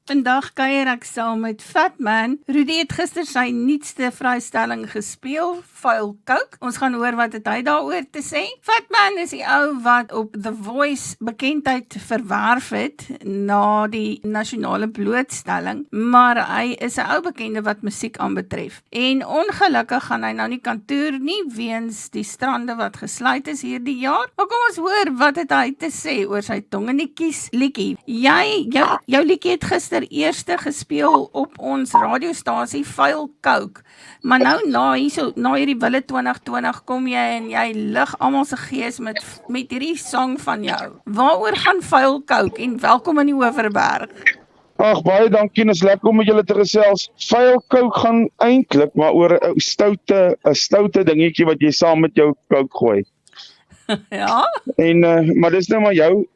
Vandag kuier ek saam met Fatman. Rudy het gister sy nuutste vrystelling gespeel, Vuil Coke. Ons gaan hoor wat het hy daaroor te sê. Fatman is die ou wat op The Voice bekendheid verwerf het na die nasionale blootstelling, maar hy is 'n ou bekende wat musiek aanbetref. En ongelukkig gaan hy nou nie kan toer nie weens die strande wat gesluit is hierdie jaar. Maar kom ons hoor wat het hy te sê oor sy tong in die kies liedjie. Jou liedjie het gister eerste gespeel op ons radiostasie Vuil Coke. Maar nou na hierdie Wille 2020 kom jy en jy lig almal se gees met hierdie song van jou. Waaroor gaan Vuil Coke en welkom in die Hoëverberg. Ag, baie dankie, en is lekker om met julle te gesels. Vuil Coke gaan eintlik maar oor 'n stoute dingetjie wat jy saam met jou Coke gooi. Ja? En maar dis nou maar jou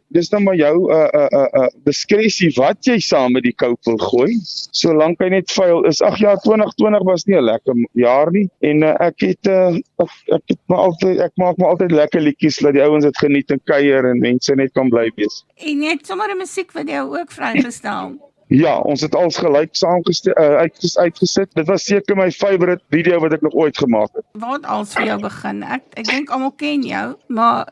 diskresie wat jy saam met die Coke wil gooi. Solank hy net vuil is. Ag ja, 2020 was nie 'n lekker jaar nie. En ek maak maar altyd lekker liedjies dat die ouens dit geniet en kuier en mense net kan bly wees. En jy het sommer 'n musiekvideo ook vrygestel. Ja, ons het alles gelyk uitgesit. Dit was seker my favourite video wat ek nog ooit gemaak het. Waar het alles vir jou begin? Ek dink almal ken jou, maar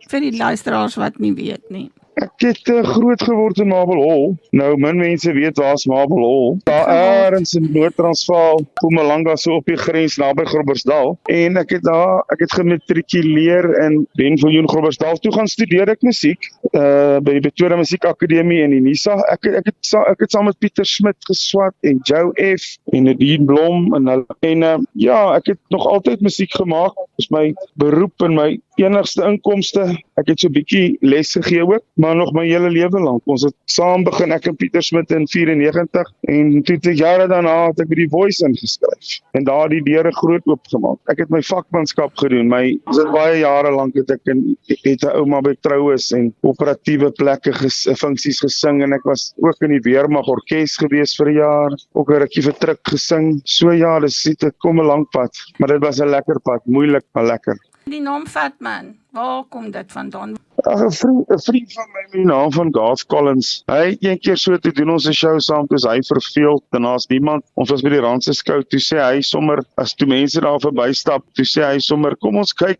vir die luisteraars wat nie weet nie. Ek het groot geword in Marble Hall. Nou, min mense weet waar's Marble Hall. Daar ergens in Noord-Transvaal, Mpumalanga, so op die grens naby Groblersdal. En ek het gematrikuleer in Benviljoen, Groblersdal. Toe gaan studeer ek musiek by die Pretoria Musiekakademie in die NISA. Ek het saam met Pieter Smit geswat en Joe F en Nadine Blom en ja, ek het nog altyd musiek gemaak. Dit is my beroep en my enigste inkomste. Ek het so 'n bietjie les gegee ook, maar nog my hele lewe lank. Ons het saam begin, ek en Pieter Smit in 94 en toe jare daarna het ek by die Voice ingeskryf en daar die deure groot oopgemaak. Ek het my vakmanskap gedoen. Dit baie jare lank het ek het 'n ouma by troues en operatiewe plekke funksies gesing en ek was ook in die Weermag orkes gewees vir 'n jaar, ook 'n rukkie vir Truk gesing. So ja, dit kom 'n lang pad, maar dit was 'n lekker pad, moeilik maar lekker. Die naam Fatman, waar kom dit vandaan? Ag, 'n vriend van my met die naam van Garth Collins. Hy het een keer so te doen ons 'n show saam, toe hy verveeld, daarna's niemand. Ons was by die Randse Skou, toe sê hy sommer, as toe mense daar verbystap, toe sê hy sommer, kom ons kyk,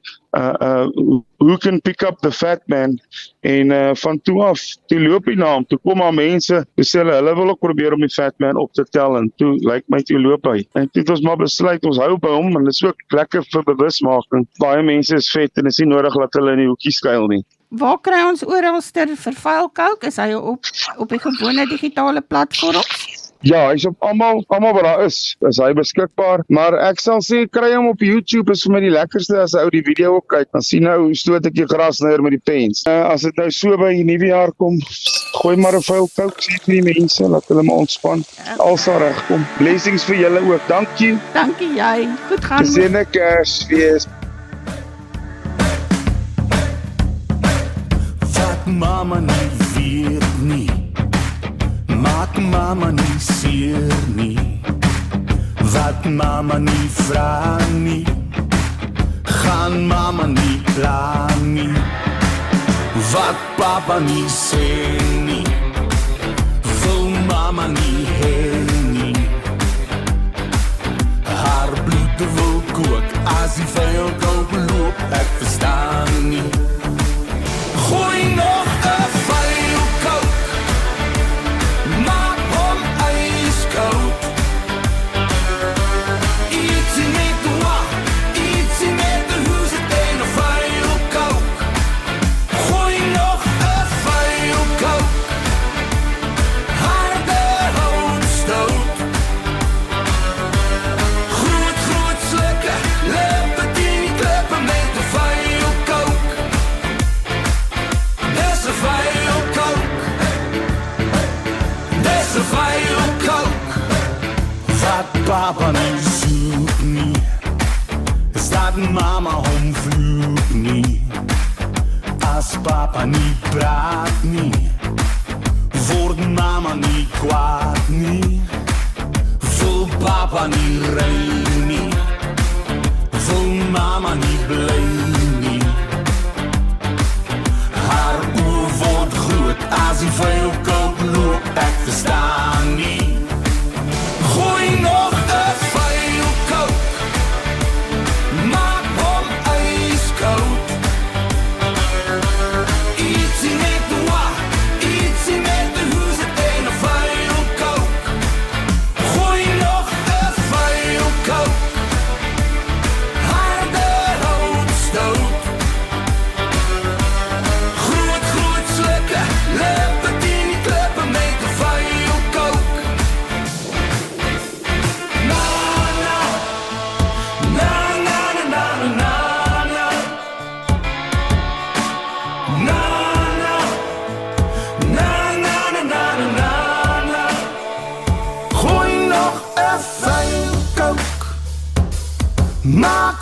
who can pick up the fat man? En van toe af, toe loop die naam, toe kom maar mense, toe sê hulle wil ook probeer om die fat man op te tel, en toe lyk my toe loop hy. En toe het ons maar besluit, ons hou by hom, en dit is ook lekker vir bewusmaking. Baie mense is vet, en is nie nodig dat hulle in die hoekie skuil nie. Waar kry ons oralster vir Vuil Coke? Is hy op die gewone digitale platforms? Ja, hy's op almal wat daar is hy beskikbaar, maar ek sal sê, kry hom op YouTube, is vir my die lekkerste as ou die video ook kyk, dan sien nou hoe stoot ek die grasnyer met die pens. As dit nou so by die nuwe jaar kom, gooi maar 'n Vuil Coke, sê vir die mense, laat hulle maar ontspan, alles sal regkom. Blessings vir julle ook, dankie. Dankie jy, goed gaan. Geseënde Kersfees. Mama nie weet nie, maak mama nie seer nie, wat mama nie vra nie, gaan mama nie pla nie, wat papa nie sê nie, wil mama nie hê nie, haar bloed wil kook, as die Vuil Coke loop, ek verstaan nie. Gooi nog 'n Vuil Coke, maak hom ijskoud. Ietsie met de wag, ietsie met de hoes, het een Vuil Coke. Gooi nog 'n Vuil Coke, harde houtstoot. Groot slukken, lopen die niet klippen met de Vuil Coke. There's a Vuil Coke, there's a Vuil Coke. Wat papa nie zoekt nie, is dat mama hom vloek nie. As papa nie praat nie, word mama nie kwaad nie. Wil papa nie ry nie, wil mama nie bly nie. Haar oor word groot, as die Vuil Coke loop, ek verstaan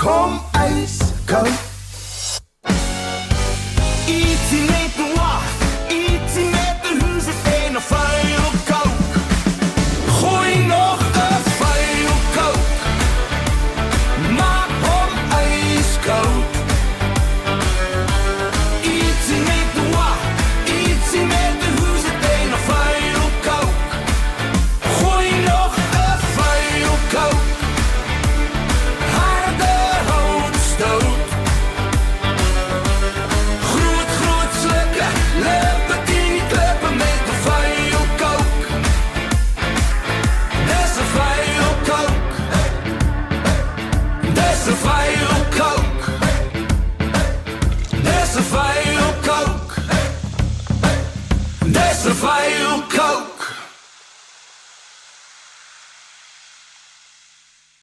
Kom